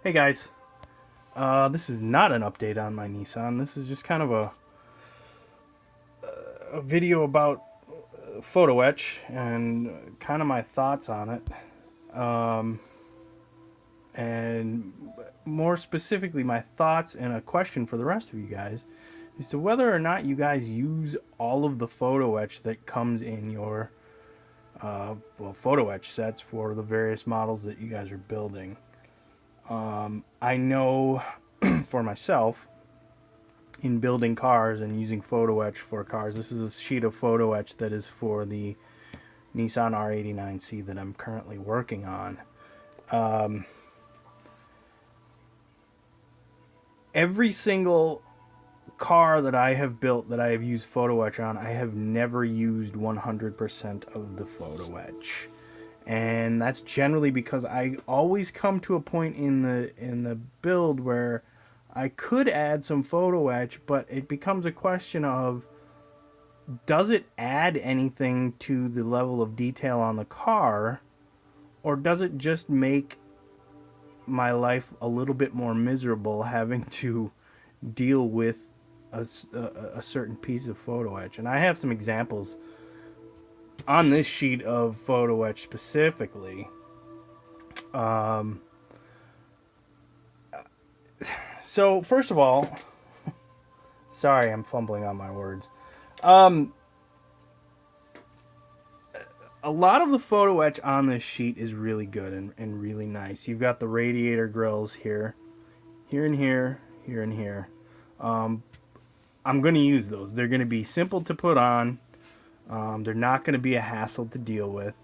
Hey guys, this is not an update on my Nissan. This is just kind of a video about Photo Etch and kind of my thoughts on it. And more specifically, my thoughts and a question for the rest of you guys as to whether or not you guys use all of the Photo Etch that comes in your Photo Etch sets for the various models that you guys are building. I know for myself, in building cars and using Photo Etch for cars, this is a sheet of Photo Etch that is for the Nissan R89C that I'm currently working on. Every single car that I have built that I have used Photo Etch on, I have never used 100% of the Photo Etch. And that's generally because I always come to a point in the build where I could add some Photo Etch, but it becomes a question of, does it add anything to the level of detail on the car, or does it just make my life a little bit more miserable having to deal with a certain piece of Photo Etch? And I have some examples on this sheet of Photo Etch specifically. So first of all, sorry, I'm fumbling on my words. A lot of the Photo Etch on this sheet is really good and really nice. You've got the radiator grills here, here and here, here and here. I'm going to use those. They're going to be simple to put on. They're not going to be a hassle to deal with.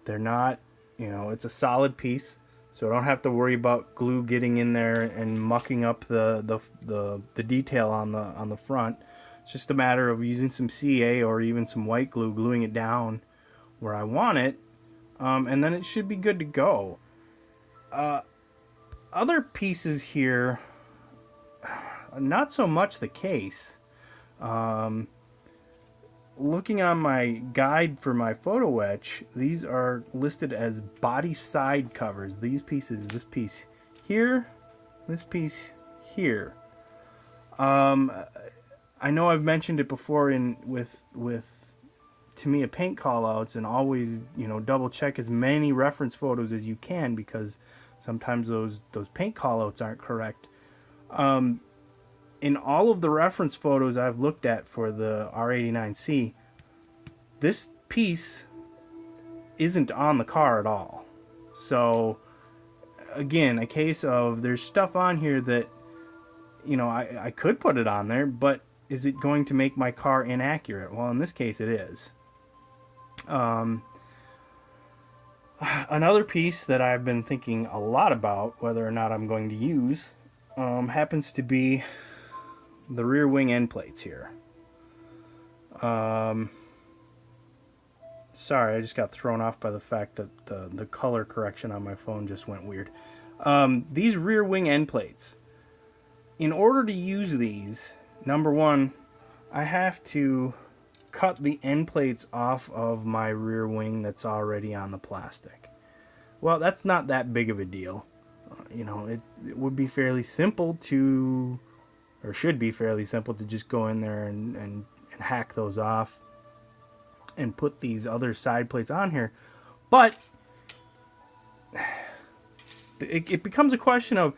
They're not, it's a solid piece, so I don't have to worry about glue getting in there and mucking up the detail on the front. It's just a matter of using some CA or even some white glue, gluing it down where I want it, and then it should be good to go. Other pieces here, not so much the case. Looking on my guide for my Photo Etch, these are listed as body side covers. These pieces, this piece here, this piece here. I know I've mentioned it before with Tamiya paint callouts, and always double check as many reference photos as you can, because sometimes those paint callouts aren't correct. In all of the reference photos I've looked at for the R89C, this piece isn't on the car at all. So again, a case of there's stuff on here that I could put it on there, but is it going to make my car inaccurate? Well, in this case it is. Another piece that I've been thinking a lot about whether or not I'm going to use happens to be the rear wing end plates here. Sorry, I just got thrown off by the fact that the color correction on my phone just went weird. These rear wing end plates, in order to use these, number one, I have to cut the end plates off of my rear wing that's already on the plastic. Well, that's not that big of a deal. It would be fairly simple to, or should be fairly simple to just go in there and hack those off and put these other side plates on here. But it becomes a question of,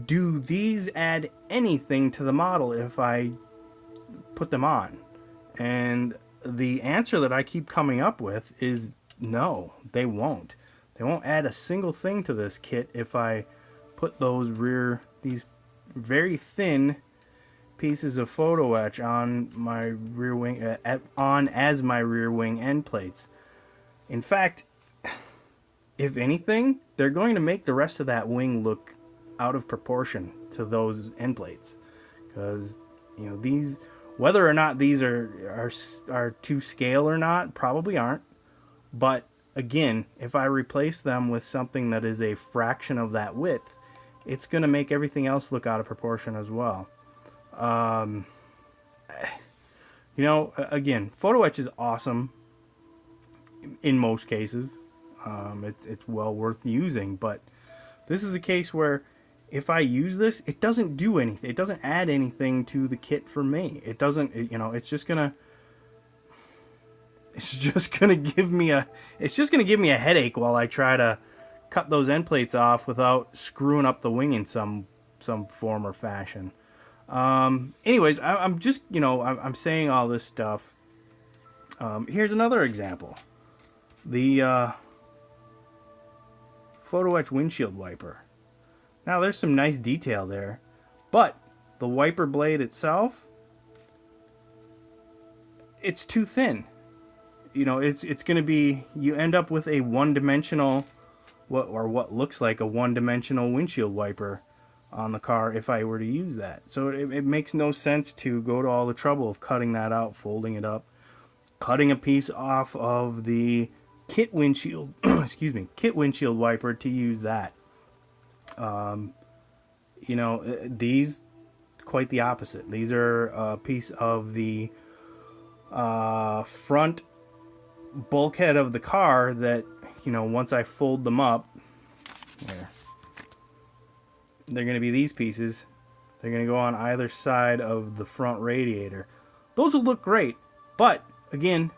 do these add anything to the model if I put them on? And the answer that I keep coming up with is no, they won't. They won't add a single thing to this kit if I put these very thin pieces of Photo Etch on my rear wing, as my rear wing end plates. In fact, if anything, they're going to make the rest of that wing look out of proportion to those end plates, because these, whether or not these are to scale or not, probably aren't. But again, if I replace them with something that is a fraction of that width, it's going to make everything else look out of proportion as well. Again, Photo Etch is awesome in most cases. It's well worth using, but this is a case where if I use this, it doesn't do anything. It doesn't add anything to the kit for me. It doesn't, you know, it's just gonna give me a headache while I try to cut those end plates off without screwing up the wing in some form or fashion. Anyways, I'm just, you know, I'm saying all this stuff. Here's another example. The Photo Etch windshield wiper. Now there's some nice detail there, but the wiper blade itself, it's too thin. You know, it's going to be, you end up with a one-dimensional, what looks like a one-dimensional windshield wiper on the car if I were to use that. So it makes no sense to go to all the trouble of cutting that out, folding it up, cutting a piece off of the kit windshield, excuse me, kit windshield wiper to use that. You know, these, quite the opposite. These are a piece of the front bulkhead of the car that, you know, once I fold them up, there, they're going to be these pieces. They're going to go on either side of the front radiator. Those will look great, but again,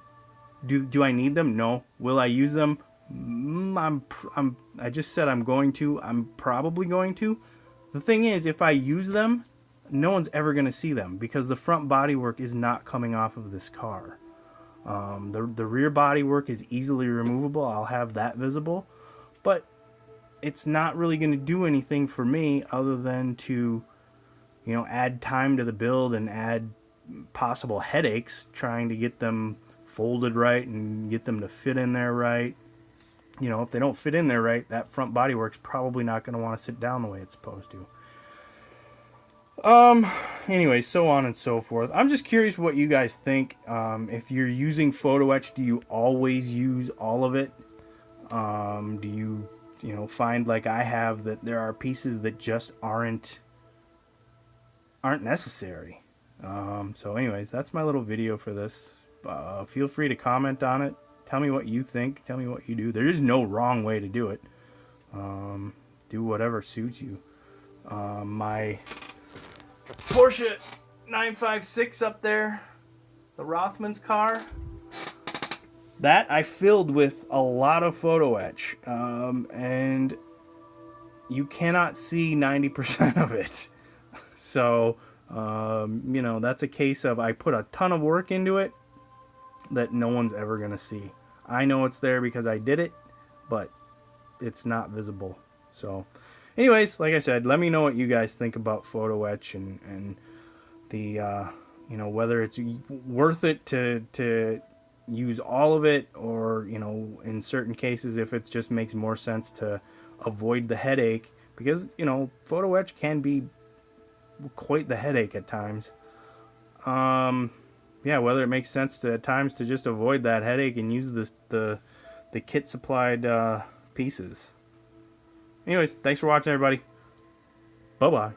do I need them? No. Will I use them? I just said I'm going to. I'm probably going to. The thing is, if I use them, no one's ever going to see them because the front bodywork is not coming off of this car. The rear bodywork is easily removable. I'll have that visible, but it's not really going to do anything for me other than to, you know, add time to the build and add possible headaches trying to get them folded right and get them to fit in there right. You know, if they don't fit in there right, that front bodywork's probably not going to want to sit down the way it's supposed to. Anyway, so on and so forth. I'm just curious what you guys think. If you're using Photo Etch, do you always use all of it? Do you, you know, find like I have that there are pieces that just aren't necessary? So anyways, that's my little video for this. Feel free to comment on it. Tell me what you think. Tell me what you do. There is no wrong way to do it. Do whatever suits you. My Porsche 956 up there, the Rothman's car, that I filled with a lot of Photo Etch. And you cannot see 90% of it. So, you know, that's a case of I put a ton of work into it that no one's ever going to see. I know it's there because I did it, but it's not visible. So, anyways, like I said, let me know what you guys think about Photo Etch and the, you know, whether it's worth it to use all of it, or, you know, in certain cases, if it just makes more sense to avoid the headache, because, you know, Photo Etch can be quite the headache at times. Yeah, whether it makes sense to, at times, to just avoid that headache and use the kit supplied pieces. Anyways, thanks for watching, everybody. Bye bye.